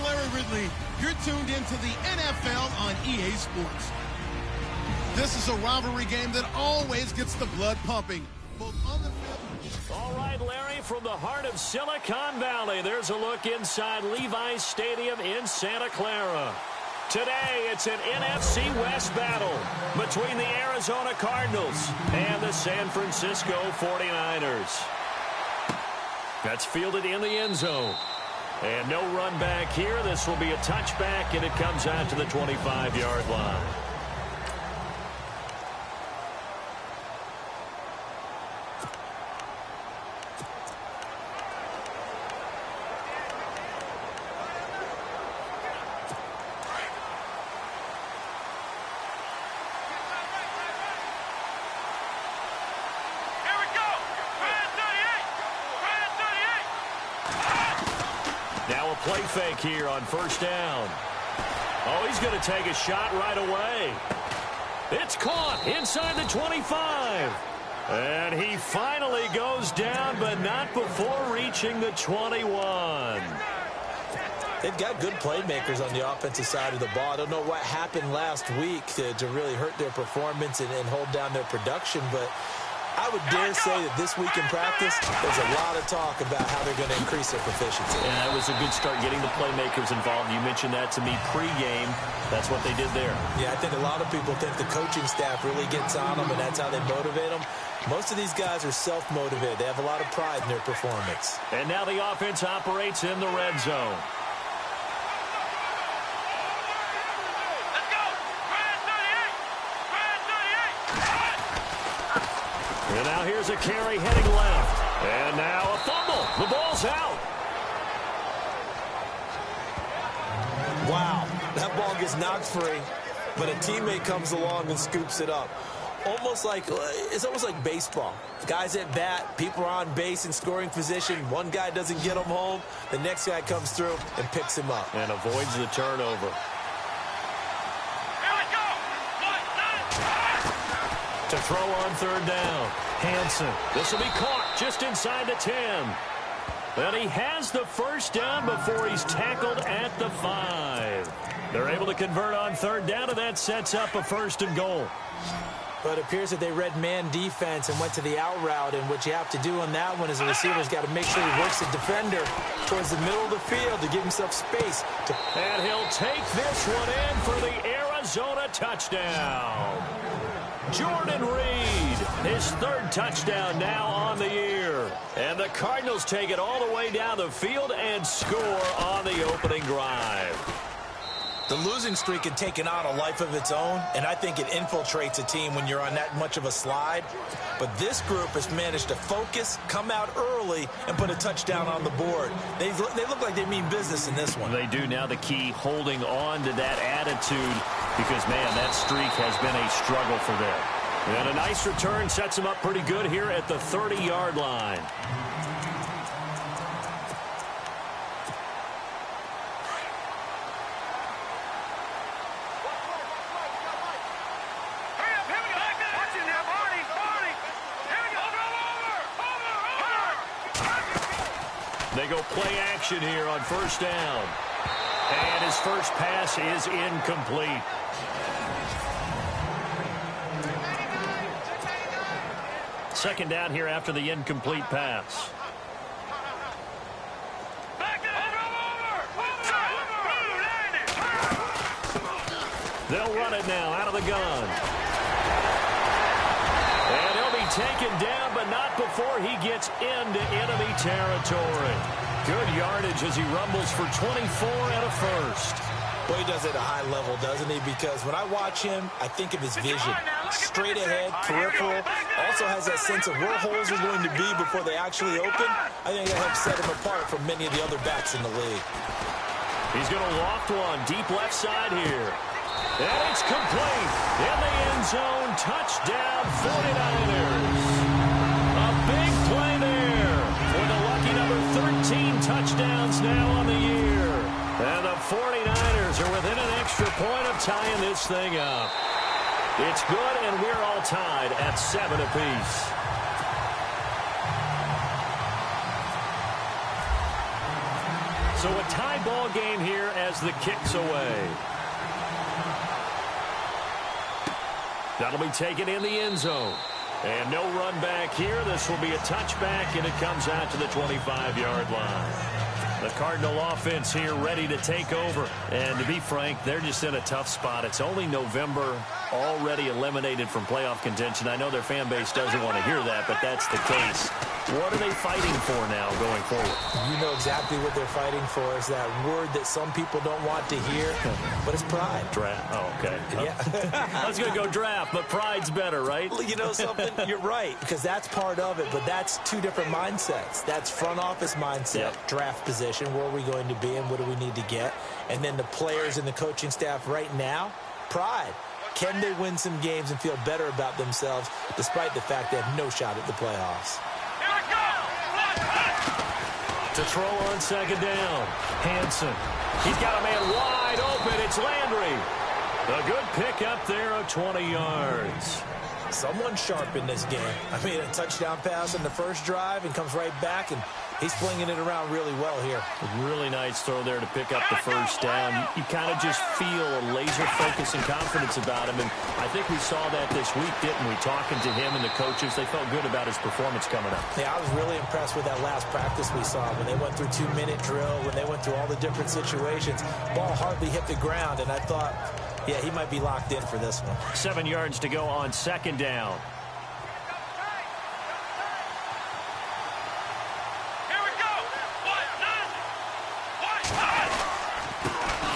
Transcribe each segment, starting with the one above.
Larry Ridley. You're tuned into the NFL on EA Sports. This is a rivalry game that always gets the blood pumping. Both on the field. All right, Larry, from the heart of Silicon Valley, there's a look inside Levi's Stadium in Santa Clara. Today, it's an NFC West battle between the Arizona Cardinals and the San Francisco 49ers. That's fielded in the end zone. And no run back here. This will be a touchback, and it comes out to the 25-yard line. Now a play fake here on first down. Oh, he's going to take a shot right away. It's caught inside the 25. And he finally goes down, but not before reaching the 21. They've got good playmakers on the offensive side of the ball. I don't know what happened last week to really hurt their performance and hold down their production, but I would dare say that this week in practice, there's a lot of talk about how they're going to increase their proficiency. And that was a good start, getting the playmakers involved. You mentioned that to me pregame. That's what they did there. Yeah, I think a lot of people think the coaching staff really gets on them, and that's how they motivate them. Most of these guys are self-motivated. They have a lot of pride in their performance. And now the offense operates in the red zone. And now here's a carry heading left. And now a fumble. The ball's out. Wow, that ball gets knocked free, but a teammate comes along and scoops it up. It's almost like baseball. Guys at bat, people are on base in scoring position. One guy doesn't get him home. The next guy comes through and picks him up. And avoids the turnover. To throw on third down. Hansen. This will be caught just inside the 10. And he has the first down before he's tackled at the 5. They're able to convert on third down, and that sets up a 1st and goal. But it appears that they read man defense and went to the out route, and what you have to do on that one is the receiver's got to make sure he works the defender towards the middle of the field to give himself space. And he'll take this one in for the Arizona touchdown. Jordan Reed, his 3rd touchdown now on the year. And the Cardinals take it all the way down the field and score on the opening drive. The losing streak had taken on a life of its own, and I think it infiltrates a team when you're on that much of a slide. But this group has managed to focus, come out early, and put a touchdown on the board. They look like they mean business in this one. They do. Now the key, holding on to that attitude, because, man, that streak has been a struggle for them. And a nice return sets them up pretty good here at the 30-yard line. They go play action here on first down. And his first pass is incomplete. Second down here after the incomplete pass. They'll run it now out of the gun. And he'll be taken down, but not before he gets into enemy territory. Good yardage as he rumbles for 24 and a 1st. Well, he does it at a high level, doesn't he? Because when I watch him, I think of his vision. Straight ahead, peripheral. Also has that sense of where holes are going to be before they actually open. I think that helps set him apart from many of the other backs in the league. He's going to loft one deep left side here. And it's complete. In the end zone, touchdown 49ers. A big play there for the lucky number 13 touchdowns now on the year. And the 49ers are within an extra point of tying this thing up. It's good, and we're all tied at 7 apiece. So a tie ball game here as the kick's away. That'll be taken in the end zone. And no run back here. This will be a touchback, and it comes out to the 25-yard line. The Cardinal offense here ready to take over. And to be frank, they're just in a tough spot. It's only November, already eliminated from playoff contention. I know their fan base doesn't want to hear that, but that's the case. What are they fighting for now going forward? You know exactly what they're fighting for. Is that word that some people don't want to hear, but it's pride. Draft. Oh, okay. Yeah. I was going to go draft, but pride's better, right? You know something? You're right, because that's part of it, but that's two different mindsets. That's front office mindset, draft position, where are we going to be and what do we need to get? And then the players and the coaching staff right now, pride. Can they win some games and feel better about themselves despite the fact they have no shot at the playoffs? To throw on second down. Hansen. He's got a man wide open. It's Landry. A good pick up there of 20 yards. Someone sharp in this game. I mean, a touchdown pass in the first drive and comes right back, and he's flinging it around really well here. A really nice throw there to pick up the first down. You kind of just feel a laser focus and confidence about him, and I think we saw that this week, didn't we? Talking to him and the coaches, they felt good about his performance coming up. Yeah, I was really impressed with that last practice we saw when they went through 2-minute drill, when they went through all the different situations. Ball hardly hit the ground, and I thought, yeah, he might be locked in for this one. 7 yards to go on second down.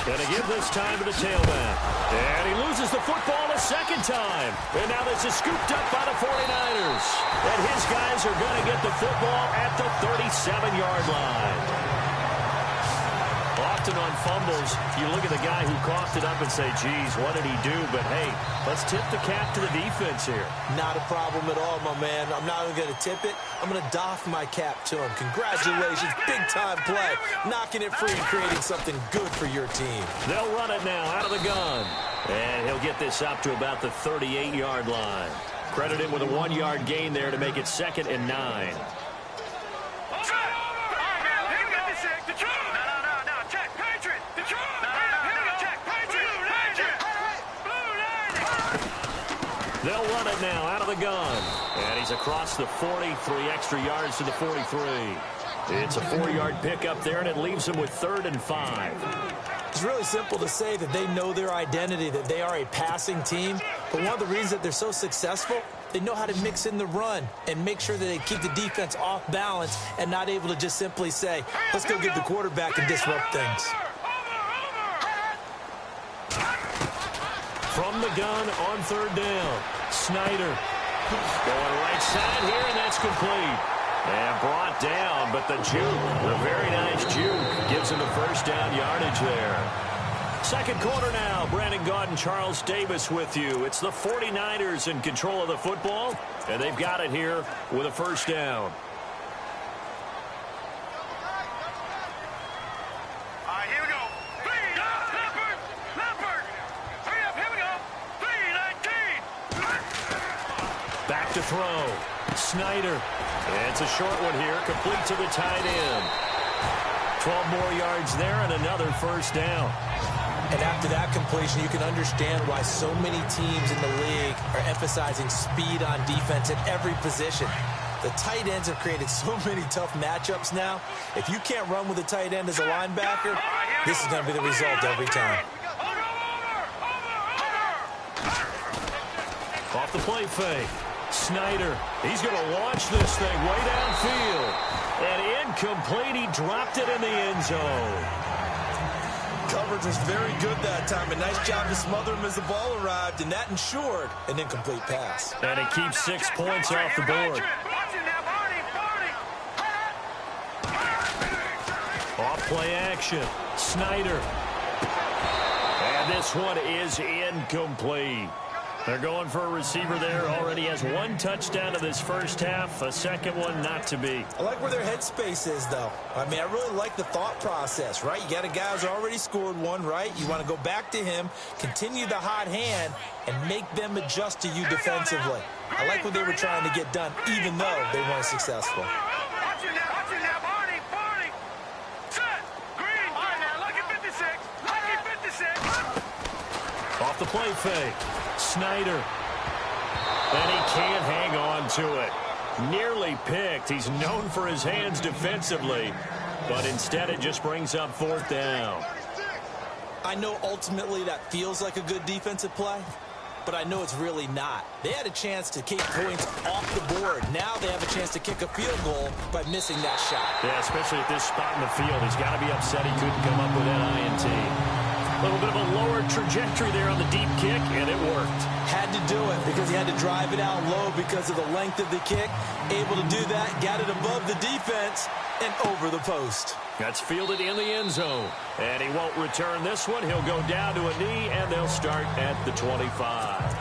Going to give this time to the tailback. And he loses the football a second time. And now this is scooped up by the 49ers. And his guys are going to get the football at the 37-yard line. Often on fumbles, you look at the guy who coughed it up and say, geez, what did he do? But, hey, let's tip the cap to the defense here. Not a problem at all, my man. I'm not even going to tip it. I'm going to doff my cap to him. Congratulations. Big-time play. Knocking it free and creating something good for your team. They'll run it now out of the gun. And he'll get this up to about the 38-yard line. Credit him with a 1-yard gain there to make it 2nd and 9. They'll run it now out of the gun. And he's across the 40, 3 extra yards to the 43. It's a 4-yard pickup there, and it leaves him with 3rd and 5. It's really simple to say that they know their identity, that they are a passing team. But one of the reasons that they're so successful, they know how to mix in the run and make sure that they keep the defense off balance and not able to just simply say, let's go get the quarterback and disrupt things. From the gun on 3rd down, Snyder going right side here, and that's complete. And brought down, but the juke, the very nice juke, gives him the first down yardage there. Second quarter now. Brandon Gaudin, Charles Davis with you. It's the 49ers in control of the football, and they've got it here with a first down. Back to throw. Snyder. It's a short one here, complete to the tight end. 12 more yards there and another first down. And after that completion, you can understand why so many teams in the league are emphasizing speed on defense at every position. The tight ends have created so many tough matchups now. If you can't run with a tight end as a linebacker, this is going to be the result every time. Off the play fake. Snyder, he's going to launch this thing way downfield. And incomplete, he dropped it in the end zone. Coverage was very good that time. A nice job to smother him as the ball arrived, and that ensured an incomplete pass. And it keeps 6 points off the board. Off play action. Snyder. And this one is incomplete. They're going for a receiver there. Already has 1 touchdown in this first half. A second one not to be. I like where their headspace is, though. I mean, I really like the thought process, right? You got a guy who's already scored one, right? You want to go back to him, continue the hot hand, and make them adjust to you defensively. I like what they were trying to get done, even though they weren't successful. Off the play fake. Snyder. And he can't hang on to it. Nearly picked. He's known for his hands defensively, but instead it just brings up 4th down. I know ultimately that feels like a good defensive play, but I know it's really not. They had a chance to keep points off the board. Now they have a chance to kick a field goal by missing that shot. Yeah, especially at this spot in the field. He's got to be upset he couldn't come up with that INT. A little bit of a lower trajectory there on the deep kick, and it worked. Had to do it because he had to drive it out low because of the length of the kick. Able to do that, got it above the defense and over the post. That's fielded in the end zone. And he won't return this one. He'll go down to a knee, and they'll start at the 25.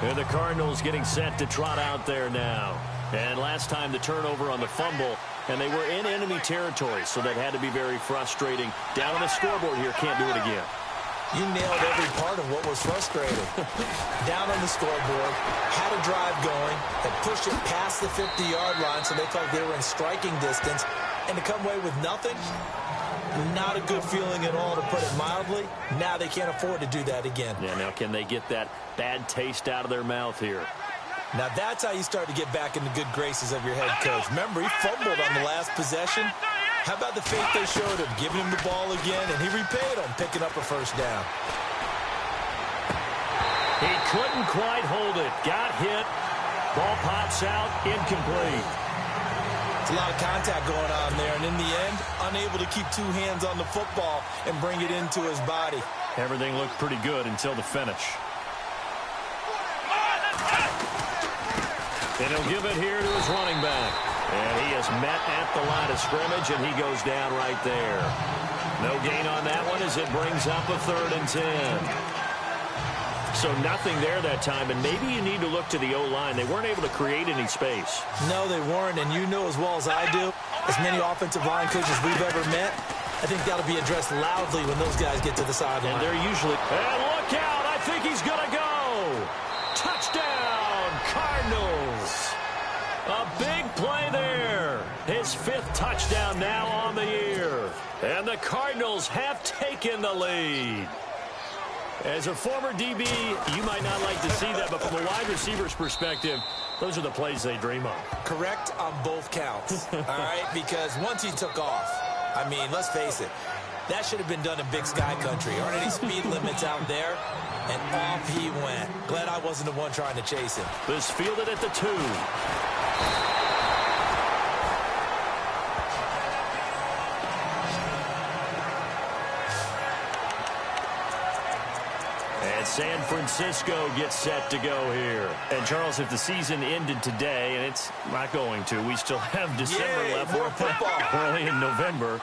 And the Cardinals getting set to trot out there now. And last time the turnover on the fumble, and they were in enemy territory, so that had to be very frustrating. Down on the scoreboard here, can't do it again. You nailed every part of what was frustrating. Down on the scoreboard, had a drive going, and pushed it past the 50-yard line so they felt they were in striking distance, and to come away with nothing, not a good feeling at all, to put it mildly. Now they can't afford to do that again. Yeah, now can they get that bad taste out of their mouth here? Now that's how you start to get back in the good graces of your head coach. Remember, he fumbled on the last possession. How about the faith they showed him, giving him the ball again, and he repaid him, picking up a 1st down. He couldn't quite hold it. Got hit. Ball pops out, incomplete. It's a lot of contact going on there, and in the end, unable to keep 2 hands on the football and bring it into his body. Everything looked pretty good until the finish. And he'll give it here to his running back. And he is met at the line of scrimmage, and he goes down right there. No gain on that one as it brings up a 3rd and 10. So nothing there that time, and maybe you need to look to the O-line. They weren't able to create any space. No, they weren't, and you know as well as I do, as many offensive line coaches we've ever met, I think that'll be addressed loudly when those guys get to the sideline. And they're usually... And look out! I think he's going to go! Touchdown, Cardinals! A big play there. His 5th touchdown now on the year. And the Cardinals have taken the lead. As a former DB, you might not like to see that, but from a wide receiver's perspective, those are the plays they dream of. Correct on both counts, all right? Because once he took off, I mean, let's face it, that should have been done in Big Sky Country. Aren't any speed limits out there? And off he went. Glad I wasn't the one trying to chase him. This fielded at the 2. And San Francisco gets set to go here. And, Charles, if the season ended today, and it's not going to, we still have December left. More football. Early in November.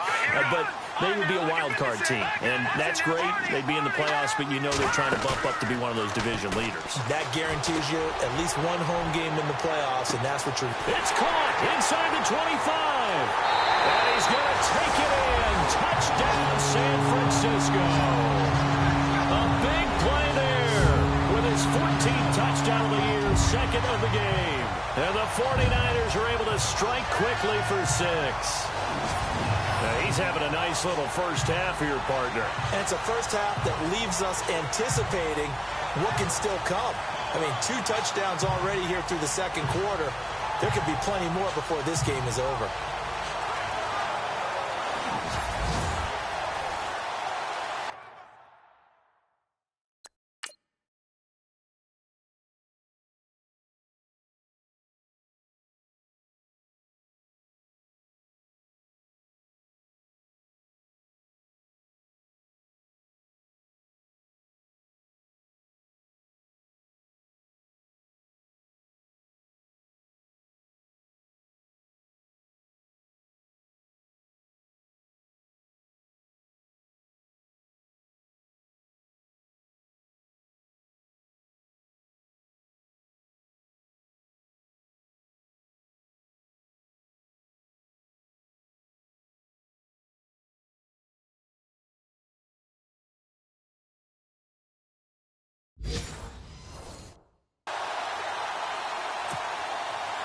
But they would be a wild card team. And that's great. They'd be in the playoffs, but you know they're trying to bump up to be one of those division leaders. That guarantees you at least one home game in the playoffs, and that's what you're... It's caught inside the 25. And he's going to take it in. Touchdown, San Francisco. A big play there with his 14th touchdown of the year, 2nd of the game. And the 49ers are able to strike quickly for 6. Now he's having a nice little first half here, partner. And it's a first half that leaves us anticipating what can still come. I mean, 2 touchdowns already here through the 2nd quarter. There could be plenty more before this game is over.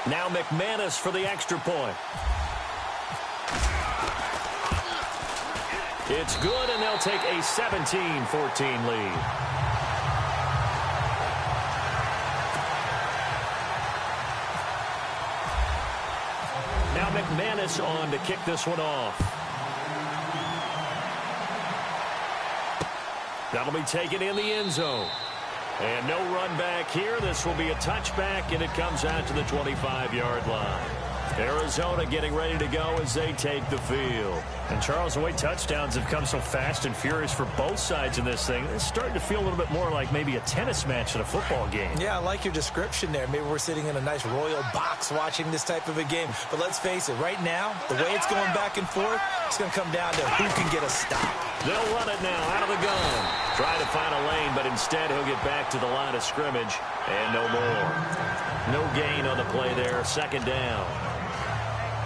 Now McManus for the extra point. It's good, and they'll take a 17-14 lead. Now McManus on to kick this one off. That'll be taken in the end zone. And no run back here. This will be a touchback, and it comes out to the 25-yard line. Arizona getting ready to go as they take the field. And, Charles, the way touchdowns have come so fast and furious for both sides in this thing, it's starting to feel a little bit more like maybe a tennis match at a football game. Yeah, I like your description there. Maybe we're sitting in a nice royal box watching this type of a game. But let's face it, right now, the way it's going back and forth, it's going to come down to who can get a stop. They'll run it now out of the gun. Try to find a lane, but instead he'll get back to the line of scrimmage. And no more. No gain on the play there. Second down.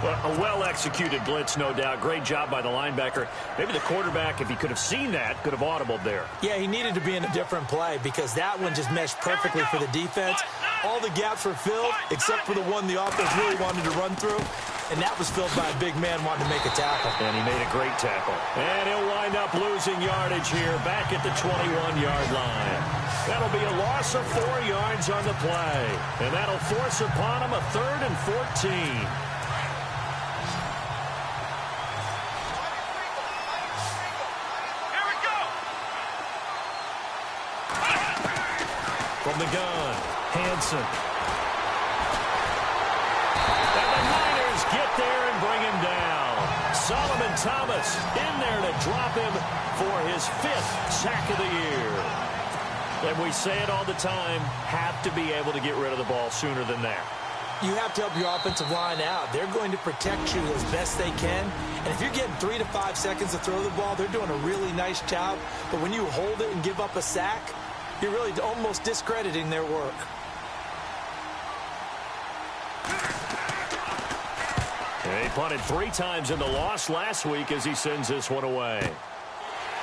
Well, a well-executed blitz, no doubt. Great job by the linebacker. Maybe the quarterback, if he could have seen that, could have audibled there. Yeah, he needed to be in a different play because that one just meshed perfectly for the defense. All the gaps were filled except for the one the offense really wanted to run through, and that was filled by a big man wanting to make a tackle. And he made a great tackle. And he'll wind up losing yardage here back at the 21-yard line. That'll be a loss of 4 yards on the play, and that'll force upon him a 3rd and 14. From the gun, Hansen. And the Niners get there and bring him down. Solomon Thomas in there to drop him for his 5th sack of the year. And we say it all the time, have to be able to get rid of the ball sooner than that. You have to help your offensive line out. They're going to protect you as best they can. And if you're getting 3 to 5 seconds to throw the ball, they're doing a really nice job. But when you hold it and give up a sack, you're really almost discrediting their work. He punted 3 times in the loss last week as he sends this one away.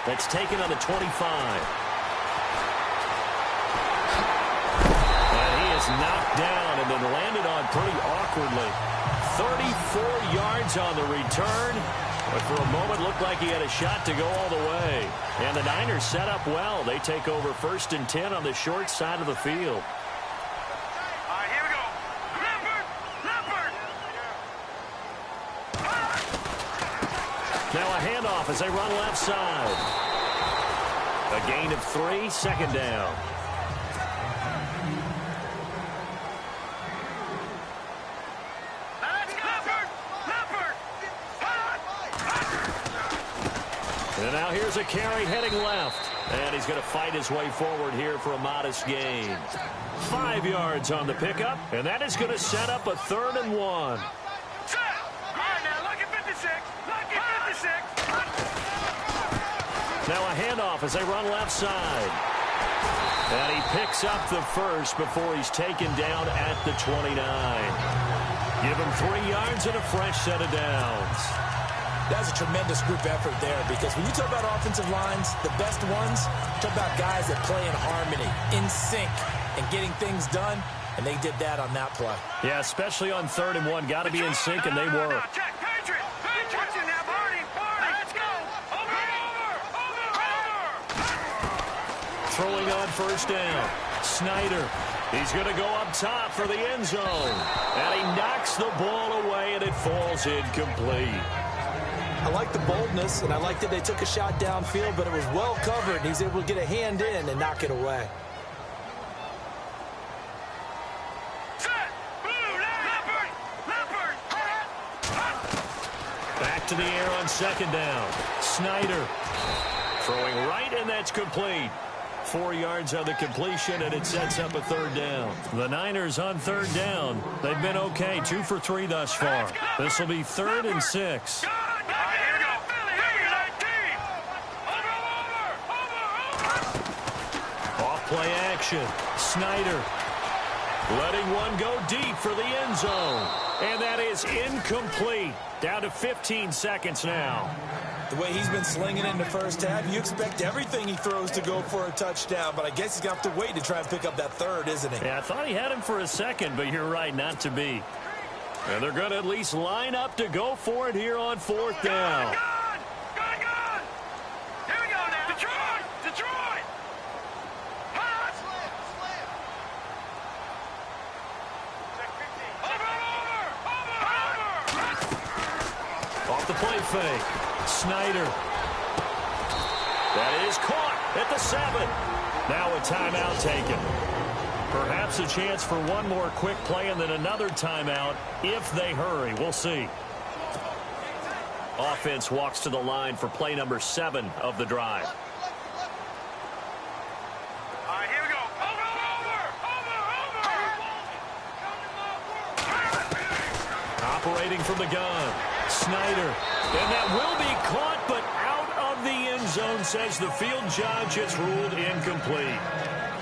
That's taken on the 25. And he is knocked down and then landed on pretty awkwardly. 34 yards on the return. But for a moment, looked like he had a shot to go all the way. And the Niners set up well. They take over 1st and 10 on the short side of the field. All right, here we go. Leopard! Now a handoff as they run left side. A gain of 3, second down. And now here's a carry heading left. And he's going to fight his way forward here for a modest gain. 5 yards on the pickup. And that is going to set up a 3rd and 1. All right, now look at 56. Look at 56. Now a handoff as they run left side. And he picks up the first before he's taken down at the 29. Give him 3 yards and a fresh set of downs. That's a tremendous group effort there because when you talk about offensive lines, the best ones, talk about guys that play in harmony, in sync, and getting things done, and they did that on that play. Yeah, especially on 3rd and 1. Got to be in sync, and they were. Check, Patriot. Watching now, Barney. Let's go. Over. Throwing on 1st down. Snyder. He's going to go up top for the end zone. And he knocks the ball away, and it falls incomplete. I like the boldness, and I like that they took a shot downfield, but it was well covered. He's able to get a hand in and knock it away. Back to the air on 2nd down. Snyder throwing right, and that's complete. 4 yards on the completion, and it sets up a 3rd down. The Niners on 3rd down. They've been okay, 2 for 3 thus far. This will be 3rd and 6. Off-play action. Snyder letting one go deep for the end zone. And that is incomplete. Down to 15 seconds now. The way he's been slinging it in the first half, you expect everything he throws to go for a touchdown, but I guess he's going to have to wait to try and pick up that 3rd, isn't he? Yeah, I thought he had him for a second, but you're right, not to be. And they're going to at least line up to go for it here on 4th down. fake. Snyder. That is caught at the 7. Now a timeout taken. Perhaps a chance for one more quick play and then another timeout if they hurry. We'll see. Offense walks to the line for play number 7 of the drive. All right, here we go. Operating from the gun. Snyder. And that will be caught, but out of the end zone, says the field judge. It's ruled incomplete.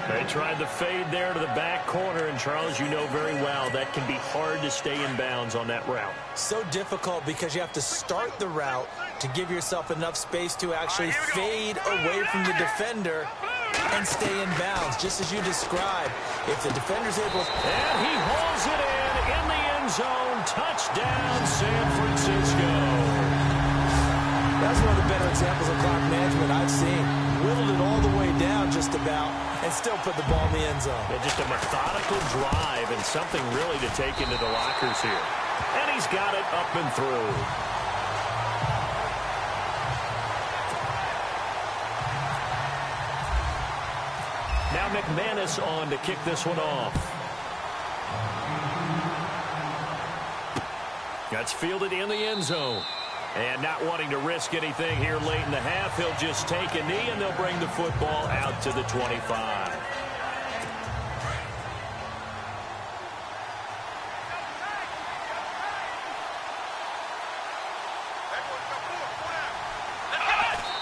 They tried the fade there to the back corner, and Charles, you know very well that can be hard to stay in bounds on that route. So difficult because you have to start the route to give yourself enough space to actually fade away from the defender and stay in bounds, just as you described. If the defender's able... And he hauls it in the end zone. Touchdown, San Francisco. That's one of the better examples of clock management I've seen. Whittled it all the way down just about and still put the ball in the end zone. Yeah, just a methodical drive and something really to take into the lockers here. And he's got it up and through. Now McManus on to kick this one off. That's fielded in the end zone. And not wanting to risk anything here late in the half, he'll just take a knee, and they'll bring the football out to the 25.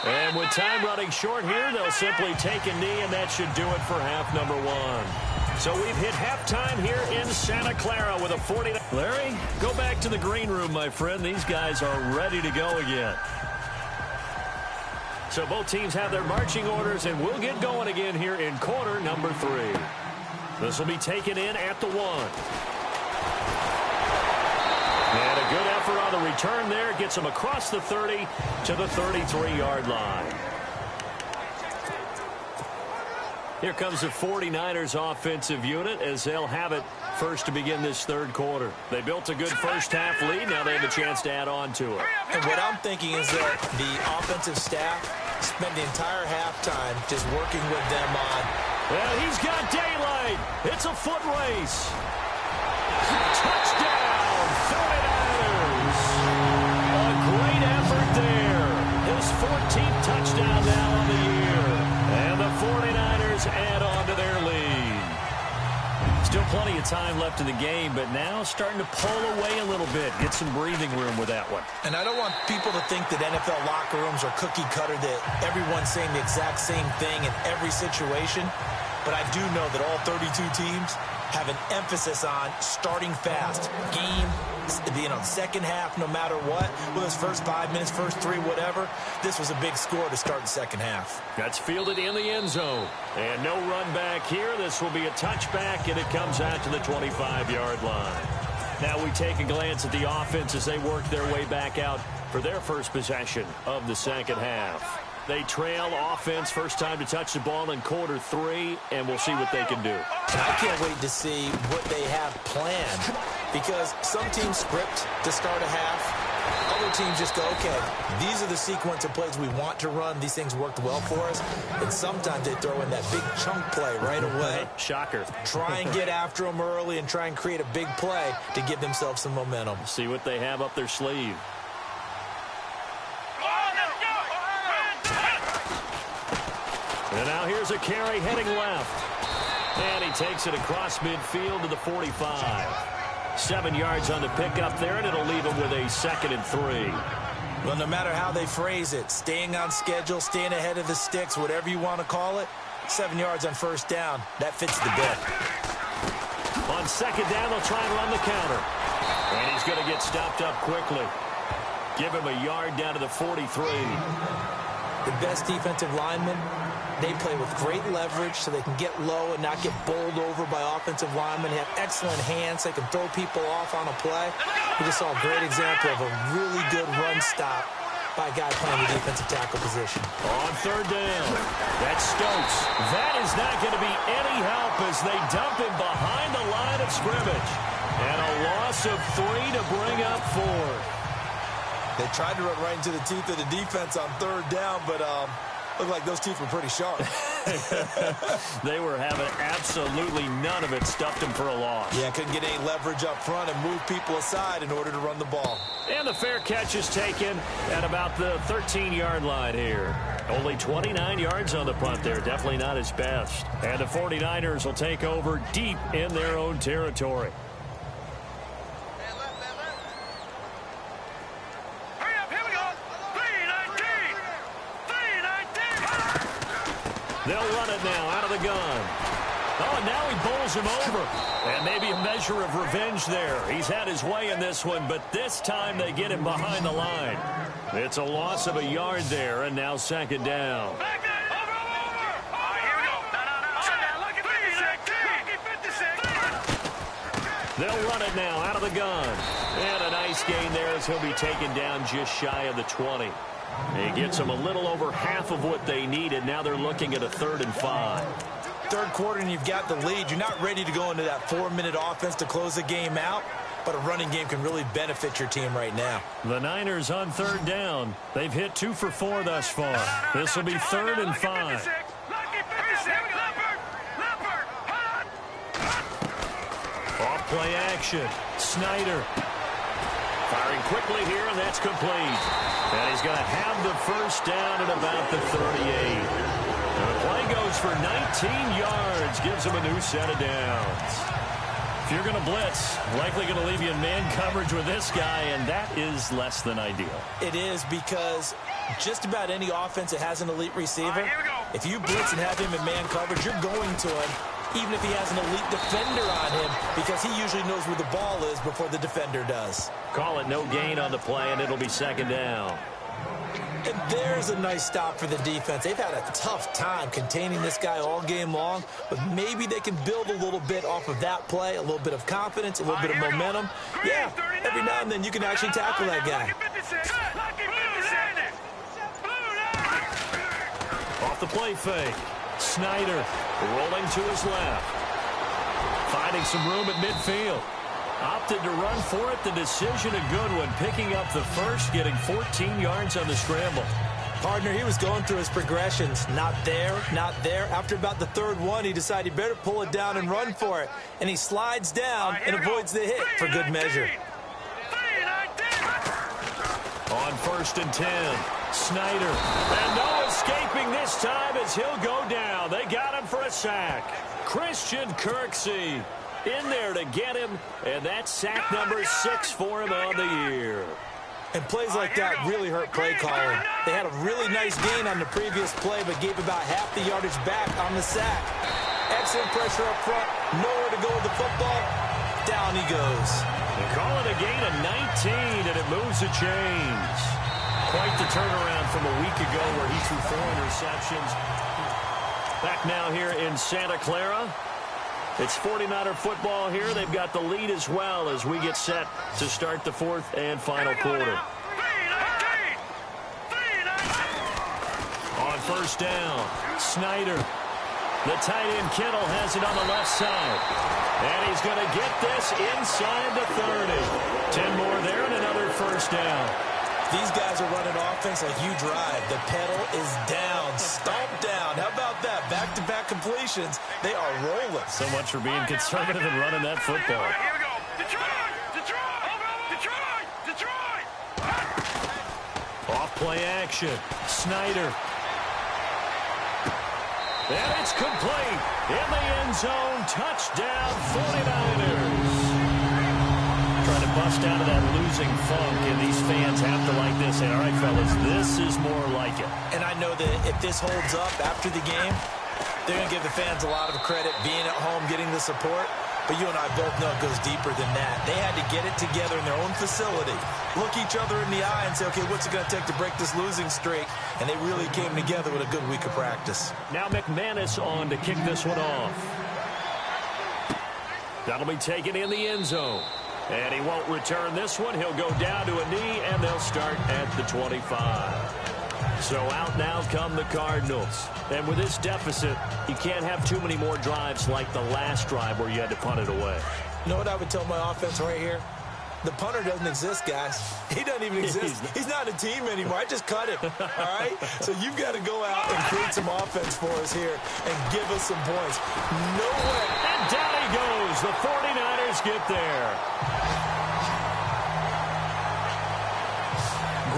And with time running short here, they'll simply take a knee, and that should do it for half number 1. So we've hit halftime here in Santa Clara with a 40. Larry, go back to the green room, my friend. These guys are ready to go again. So both teams have their marching orders, and we'll get going again here in quarter number 3. This will be taken in at the 1. And a good effort on the return there. Gets them across the 30 to the 33-yard line. Here comes the 49ers offensive unit as they'll have it first to begin this third quarter. They built a good first-half lead. Now they have a chance to add on to it. And what I'm thinking is that the offensive staff spent the entire halftime just working with them on. Well, he's got daylight. It's a foot race. Touchdown, 49ers. A great effort there. His 14th touchdown now on the year. And the 49ers add on to their lead. Still plenty of time left in the game, but now starting to pull away a little bit. Get some breathing room with that one. And I don't want people to think that NFL locker rooms are cookie cutter, that everyone's saying the exact same thing in every situation. But I do know that all 32 teams have an emphasis on starting fast. Second half, no matter what. Whether it's first 5 minutes, first 3, whatever. This was a big score to start the second half. That's fielded in the end zone. And no run back here. This will be a touchback, and it comes out to the 25-yard line. Now we take a glance at the offense as they work their way back out for their first possession of the second half. They trail offense, first time to touch the ball in quarter 3, and we'll see what they can do. I can't wait to see what they have planned, because some teams script to start a half. Other teams just go, okay, these are the sequence of plays we want to run. These things worked well for us. And sometimes they throw in that big chunk play right away. Shocker. Try and get after them early and try and create a big play to give themselves some momentum. See what they have up their sleeve. And now here's a carry heading left. And he takes it across midfield to the 45. 7 yards on the pickup there, and it'll leave him with a 2nd and 3. Well, no matter how they phrase it, staying on schedule, staying ahead of the sticks, whatever you want to call it, 7 yards on first down, that fits the bill. On second down, they'll try and run the counter. And he's going to get stopped up quickly. Give him a yard down to the 43. The best defensive linemen, they play with great leverage so they can get low and not get bowled over by offensive linemen. They have excellent hands. They can throw people off on a play. We just saw a great example of a really good run stop by a guy playing the defensive tackle position. On third down, that's Stokes. That is not going to be any help as they dump him behind the line of scrimmage. And a loss of 3 to bring up 4. They tried to run right into the teeth of the defense on third down, but looked like those teeth were pretty sharp. They were having absolutely none of it. Stuffed them for a loss. Yeah, couldn't get any leverage up front and move people aside in order to run the ball. And the fair catch is taken at about the 13-yard line here. Only 29 yards on the punt there. Definitely not his best. And the 49ers will take over deep in their own territory. They'll run it now out of the gun. Oh, and now he bowls him over. And maybe a measure of revenge there. He's had his way in this one, but this time they get him behind the line. It's a loss of a yard there, and now second down. They'll run it now out of the gun. And a nice gain there as he'll be taken down just shy of the 20. He gets them a little over half of what they needed. Now they're looking at a 3rd and 5. Third quarter and you've got the lead. You're not ready to go into that 4-minute offense to close the game out, but a running game can really benefit your team right now. The Niners on 3rd down. They've hit 2 for 4 thus far. This will be 3rd and 5. Off play action. Snyder firing quickly here, and that's complete. And he's going to have the first down at about the 38. And the play goes for 19 yards, gives him a new set of downs. If you're going to blitz, likely going to leave you in man coverage with this guy, and that is less than ideal. It is, because just about any offense that has an elite receiver, if you blitz and have him in man coverage, you're going to him, even if he has an elite defender on him, because he usually knows where the ball is before the defender does. Call it no gain on the play, and it'll be second down. And there's a nice stop for the defense. They've had a tough time containing this guy all game long, but maybe they can build a little bit off of that play, a little bit of confidence, a little bit of momentum. Yeah, every now and then you can actually tackle that guy. Off the play fake. Snyder rolling to his left. Finding some room at midfield. Opted to run for it. The decision a good one. Picking up the first, getting 14 yards on the scramble. Partner, he was going through his progressions. Not there, not there. After about the 3rd one, he decided he better pull it down and run for it. And he slides down and avoids the hit for good measure. On 1st and 10, Snyder. And no escaping this time as he'll go down. They got him for a sack. Christian Kirksey in there to get him, and that's sack number 6 for him on the year. And plays like that really hurt play calling. They had a really nice gain on the previous play, but gave about half the yardage back on the sack. Excellent pressure up front, nowhere to go with the football. Down he goes. They call it a gain of 19, and it moves the chains. Quite the turnaround from a week ago where he threw 4 interceptions. Back now here in Santa Clara. It's 49er football here. They've got the lead as well as we get set to start the 4th and final quarter. On 1st down, Snyder. The tight end Kittle has it on the left side. And he's going to get this inside the 30. 10 more there and another first down. These guys are running offense like you drive. The pedal is down, stomped down. How about that? Back-to-back completions. They are rolling. So much for being conservative and running that football. Here we go. Detroit! Off play action. Snyder. And it's complete. In the end zone. Touchdown 49ers. Trying to bust out of that losing funk, and these fans have to like this. And all right, fellas, this is more like it. And I know that if this holds up after the game, they're going to give the fans a lot of credit being at home, getting the support. But you and I both know it goes deeper than that. They had to get it together in their own facility, look each other in the eye and say, okay, what's it going to take to break this losing streak? And they really came together with a good week of practice. Now McManus on to kick this one off. That'll be taken in the end zone. And he won't return this one. He'll go down to a knee, and they'll start at the 25. So out now come the Cardinals. And with this deficit, you can't have too many more drives like the last drive where you had to punt it away. You know what I would tell my offense right here? The punter doesn't exist, guys. He doesn't even exist. He's not a team anymore. I just cut him, all right? So you've got to go out and create some offense for us here and give us some points. No way. And down he goes. The 49ers get there.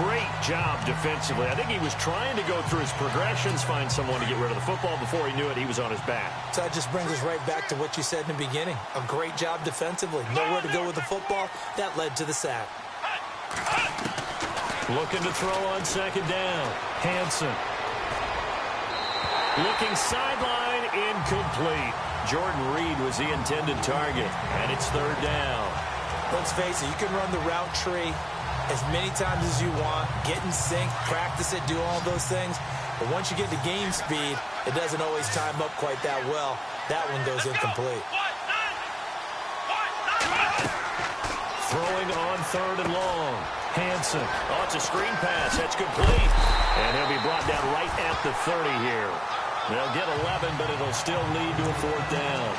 Great job defensively. I think he was trying to go through his progressions, find someone to get rid of the football. Before he knew it, he was on his back. So that just brings us right back to what you said in the beginning. A great job defensively. Nowhere to go with the football. That led to the sack. Looking to throw on second down. Hansen. Looking sideline, incomplete. Jordan Reed was the intended target, and it's third down. Let's face it, you can run the route tree as many times as you want, get in sync, practice it, do all those things. But once you get to game speed, it doesn't always time up quite that well. That one goes incomplete. Throwing on third and long. Hansen. Oh, it's a screen pass. That's complete. And he'll be brought down right at the 30 here. They'll get 11, but it'll still lead to a fourth down.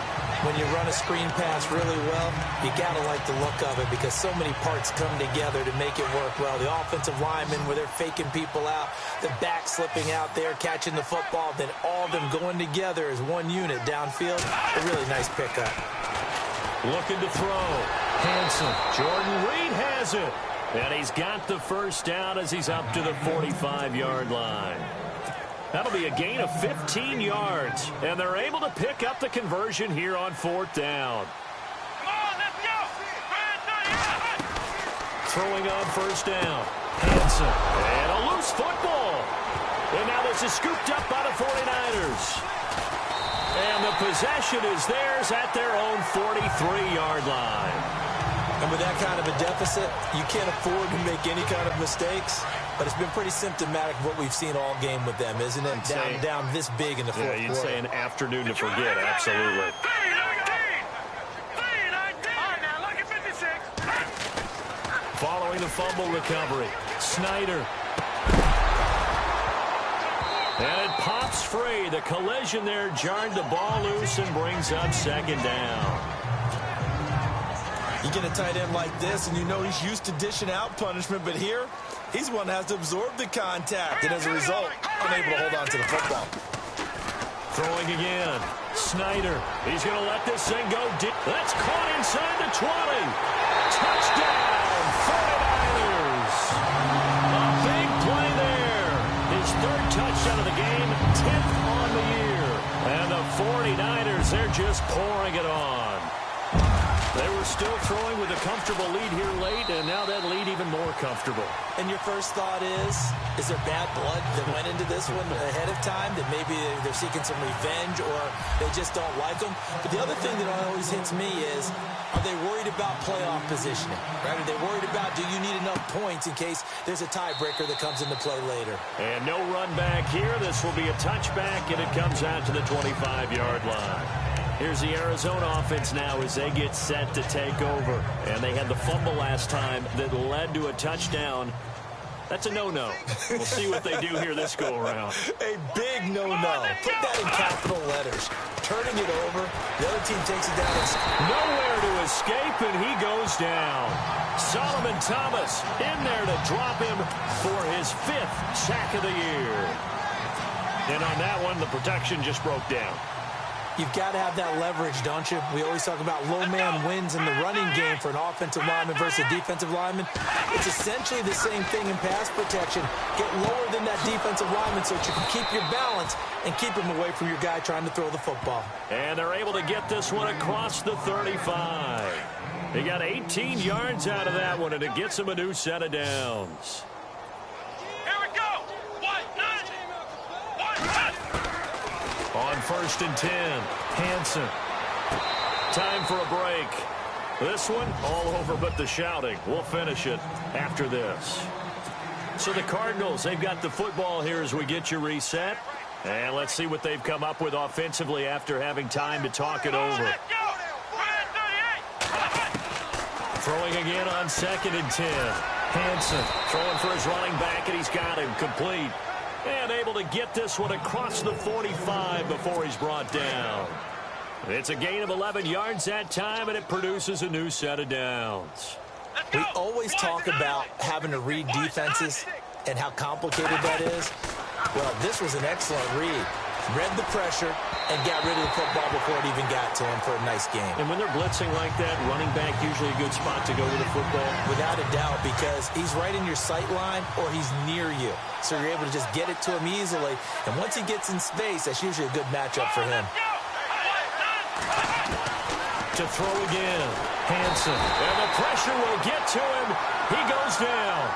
When you run a screen pass really well, you got to like the look of it because so many parts come together to make it work well. The offensive linemen, where they're faking people out, the back slipping out there, catching the football, then all of them going together as one unit downfield. A really nice pickup. Looking to throw. Hansen. Jordan Reed has it. And he's got the first down as he's up to the 45-yard line. That'll be a gain of 15 yards. And they're able to pick up the conversion here on fourth down. Come on, let's go. Throwing on first down. Hansen. And a loose football. And now this is scooped up by the 49ers. And the possession is theirs at their own 43-yard line. And with that kind of a deficit, you can't afford to make any kind of mistakes. But it's been pretty symptomatic of what we've seen all game with them, isn't it? Down this big in the fourth quarter. Yeah, you'd say an afternoon to forget, absolutely. Following the fumble recovery, Snyder. And it pops free. The collision there jarred the ball loose and brings up second down. You get a tight end like this, and you know he's used to dishing out punishment, but here, he's the one that has to absorb the contact, and as a result, unable to hold on to the football. Throwing again. Snyder. He's going to let this thing go deep. That's caught inside the 20. Touchdown, 49ers. A big play there. His third touchdown of the game, 10th on the year. And the 49ers, they're just pouring it on. They were still throwing with a comfortable lead here late, and now that lead even more comfortable. And your first thought is there bad blood that went into this one ahead of time, that maybe they're seeking some revenge or they just don't like them? But the other thing that always hits me is, are they worried about playoff positioning? Right? Are they worried about, do you need enough points in case there's a tiebreaker that comes into play later? And no run back here. This will be a touchback, and it comes out to the 25-yard line. Here's the Arizona offense now as they get set to take over. And they had the fumble last time that led to a touchdown. That's a no-no. We'll see what they do here this go-around. A big no-no. Put that in capital letters. Turning it over. The other team takes it down. Nowhere to escape, and he goes down. Solomon Thomas in there to drop him for his 5th sack of the year. And on that one, the protection just broke down. You've got to have that leverage, don't you? We always talk about low man wins in the running game for an offensive lineman versus a defensive lineman. It's essentially the same thing in pass protection. Get lower than that defensive lineman so that you can keep your balance and keep him away from your guy trying to throw the football. And they're able to get this one across the 35. They got 18 yards out of that one, and it gets them a new set of downs. Here we go. On 1st and 10, Hansen. Time for a break. This one, all over but the shouting. We'll finish it after this. So the Cardinals, they've got the football here as we get you reset. And let's see what they've come up with offensively after having time to talk it over. Throwing again on 2nd and 10. Hansen throwing for his running back, and he's got him complete. And able to get this one across the 45 before he's brought down. It's a gain of 11 yards that time, and it produces a new set of downs. We always talk about having to read defenses and how complicated that is. Well, this was an excellent read. Read the pressure and got rid of the football before it even got to him for a nice game. And when they're blitzing like that, running back usually a good spot to go with the football. Without a doubt, because he's right in your sight line or he's near you. So you're able to just get it to him easily. And once he gets in space, that's usually a good matchup for him. To throw again. Hansen. And the pressure will get to him. He goes down.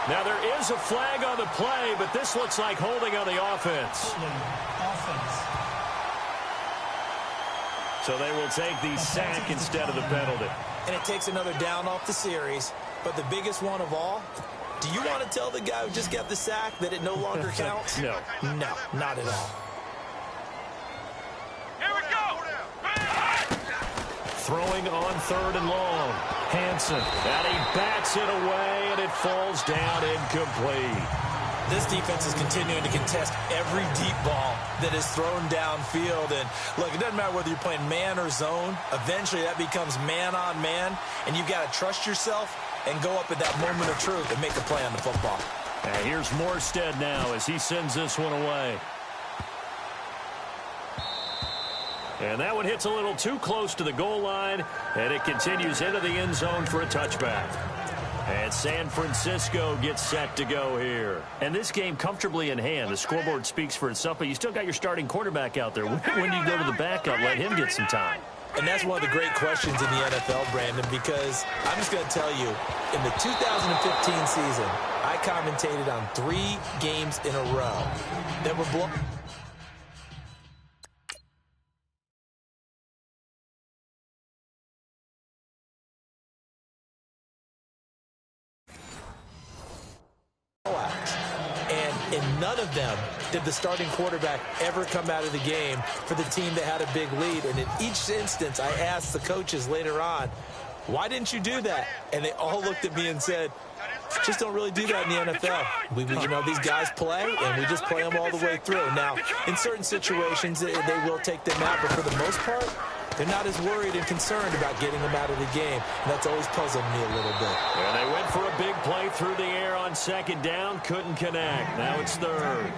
Now, there is a flag on the play, but this looks like holding on the offense. So they will take the sack instead of the penalty. And it takes another down off the series. But the biggest one of all, do you want to tell the guy who just got the sack that it no longer counts? No. No, not at all. Here we go. Throwing on 3rd and long. Hansen. And he bats it away, and it falls down incomplete. This defense is continuing to contest every deep ball that is thrown downfield. And, look, it doesn't matter whether you're playing man or zone. Eventually, that becomes man on man, and you've got to trust yourself and go up at that moment of truth and make a play on the football. And here's Morstead now as he sends this one away. And that one hits a little too close to the goal line, and it continues into the end zone for a touchback. And San Francisco gets set to go here. And this game comfortably in hand. The scoreboard speaks for itself, but you still got your starting quarterback out there. When do you go to the backup, let him get some time? And that's one of the great questions in the NFL, Brandon, because I'm just going to tell you, in the 2015 season, I commentated on 3 games in a row that were blown. And in none of them did the starting quarterback ever come out of the game for the team that had a big lead. And in each instance, I asked the coaches later on, why didn't you do that? And they all looked at me and said, just don't really do that in the NFL. You know, these guys play, and we just play them all the way through. Now, in certain situations, they will take them out, but for the most part, they're not as worried and concerned about getting them out of the game. And that's always puzzled me a little bit. And they went for a big play through the air on 2nd down. Couldn't connect. Now it's 3rd.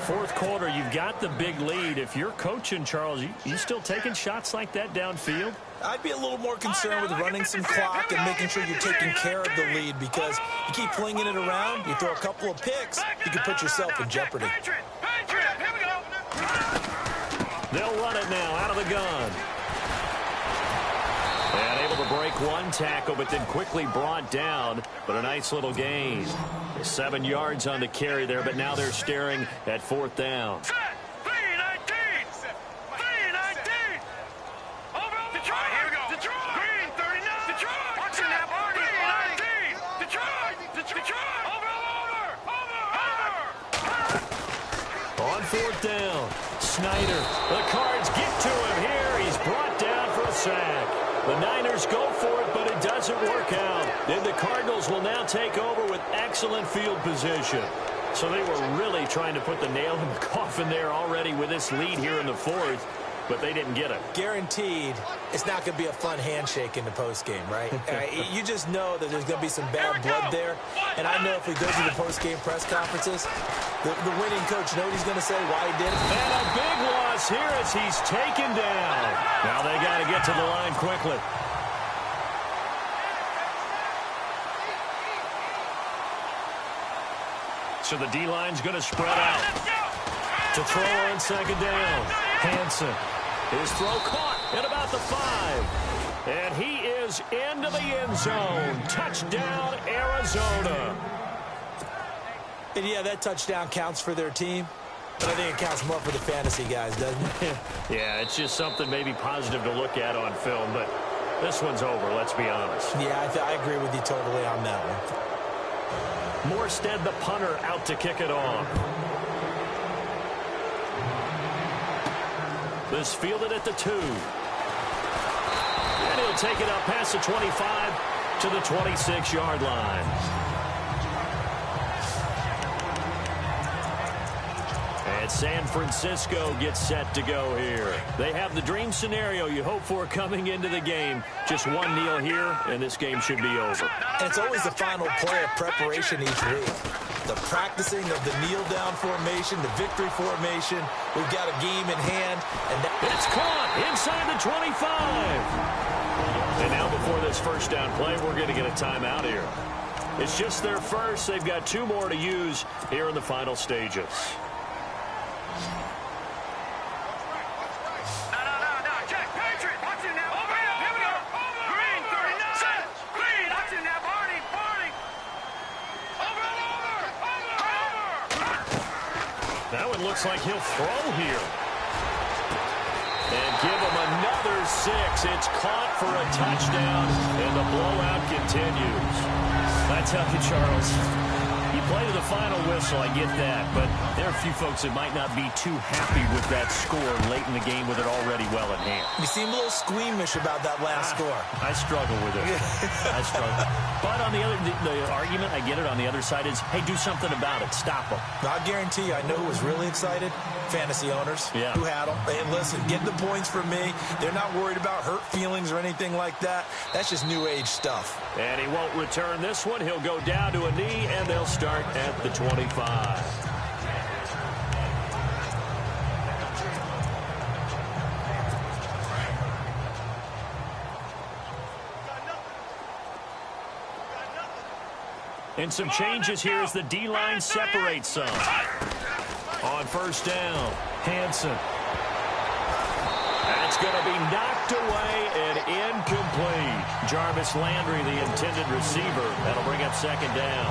4th quarter, you've got the big lead. If you're coaching, Charles, you still taking shots like that downfield? I'd be a little more concerned with running some clock and making sure you're taking care of the lead, because you keep flinging it around, you throw a couple of picks, you can put yourself in jeopardy. They'll run it now out of the gun. And able to break one tackle, but then quickly brought down. But a nice little gain. 7 yards on the carry there, but now they're staring at 4th down. On 4th down, Snyder. The Cards get to him here. He's brought down for a sack. The Niners go for it, but it doesn't work out. Then the Cardinals will now take over with excellent field position. So they were really trying to put the nail in the coffin there already with this lead here in the 4th, but they didn't get it. Guaranteed, it's not going to be a fun handshake in the postgame, right? You just know that there's going to be some bad blood there. And I know if we go to the postgame press conferences, the winning coach, know what he's going to say, why he did it. And a big loss here as he's taken down. Now they got to get to the line quickly. So the D-line's going to spread out. To throw on 2nd down. Hansen. His throw caught at about the 5. And he is into the end zone. Touchdown, Arizona. And yeah, that touchdown counts for their team, but I think it counts more for the fantasy guys, doesn't it? Yeah, it's just something maybe positive to look at on film, but this one's over, let's be honest. Yeah, I agree with you totally on that one. Morstead, the punter, out to kick it off. This fielded at the 2. And he'll take it up past the 25 to the 26-yard line. And And San Francisco gets set to go here. They have the dream scenario you hope for coming into the game. Just one kneel here, and this game should be over. And it's always the final play of preparation each week. The practicing of the kneel-down formation, the victory formation. We've got a game in hand. And it's caught inside the 25. And now before this first down play, we're going to get a timeout here. It's just their first. They've got 2 more to use here in the final stages. That one looks like he'll throw here. And give him another 6. It's caught for a touchdown, and the blowout continues. I tell you, Charles, you play to the final whistle, I get that, but there are a few folks that might not be too happy with that score late in the game with it already well in hand. You seem a little squeamish about that last score. I struggle with it. I struggle. But on the other, the argument, I get it, on the other side is, hey, do something about it. Stop them. I guarantee you, I know who was really excited. Fantasy owners who had them. Hey, listen, get the points from me. They're not worried about hurt feelings or anything like that. That's just new age stuff. And he won't return this one. He'll go down to a knee, and they'll start at the 25. And some changes here as the D-line separates some. On first down, Hansen. That's going to be knocked away and incomplete. Jarvis Landry, the intended receiver. That'll bring up second down.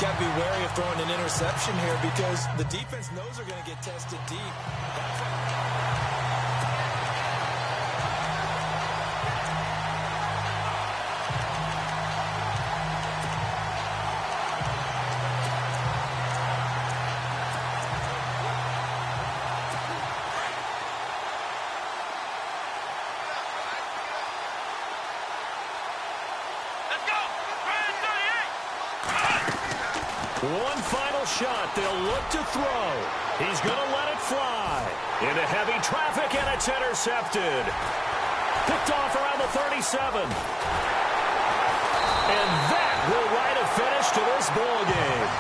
Got to be wary of throwing an interception here because the defense knows they're going to get tested deep. One final shot. They'll look to throw. He's going to let it fly. Into heavy traffic, and it's intercepted. Picked off around the 37. And that will write a finish to this ball game.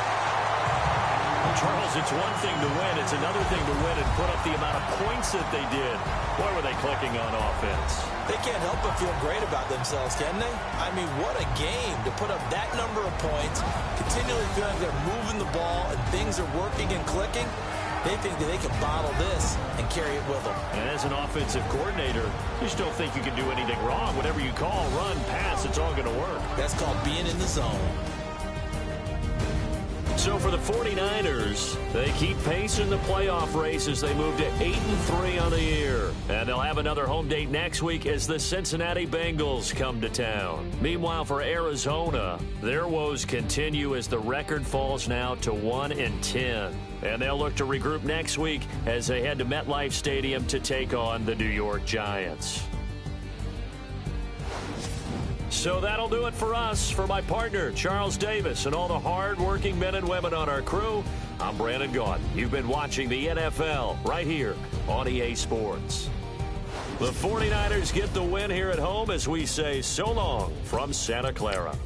Charles, it's one thing to win. It's another thing to win and put up the amount of points that they did. Boy, were they clicking on offense. They can't help but feel great about themselves, can they? I mean, what a game to put up that number of points, continually feeling they're moving the ball and things are working and clicking. They think that they can bottle this and carry it with them. And as an offensive coordinator, you still think you can do anything wrong. Whatever you call, run, pass, it's all going to work. That's called being in the zone. So for the 49ers, they keep pace in the playoff race as they move to 8-3 on the year. And they'll have another home date next week as the Cincinnati Bengals come to town. Meanwhile, for Arizona, their woes continue as the record falls now to 1-10. And they'll look to regroup next week as they head to MetLife Stadium to take on the New York Giants. So that'll do it for us. For my partner, Charles Davis, and all the hard-working men and women on our crew, I'm Brandon Gaudin. You've been watching the NFL right here on EA Sports. The 49ers get the win here at home as we say so long from Santa Clara.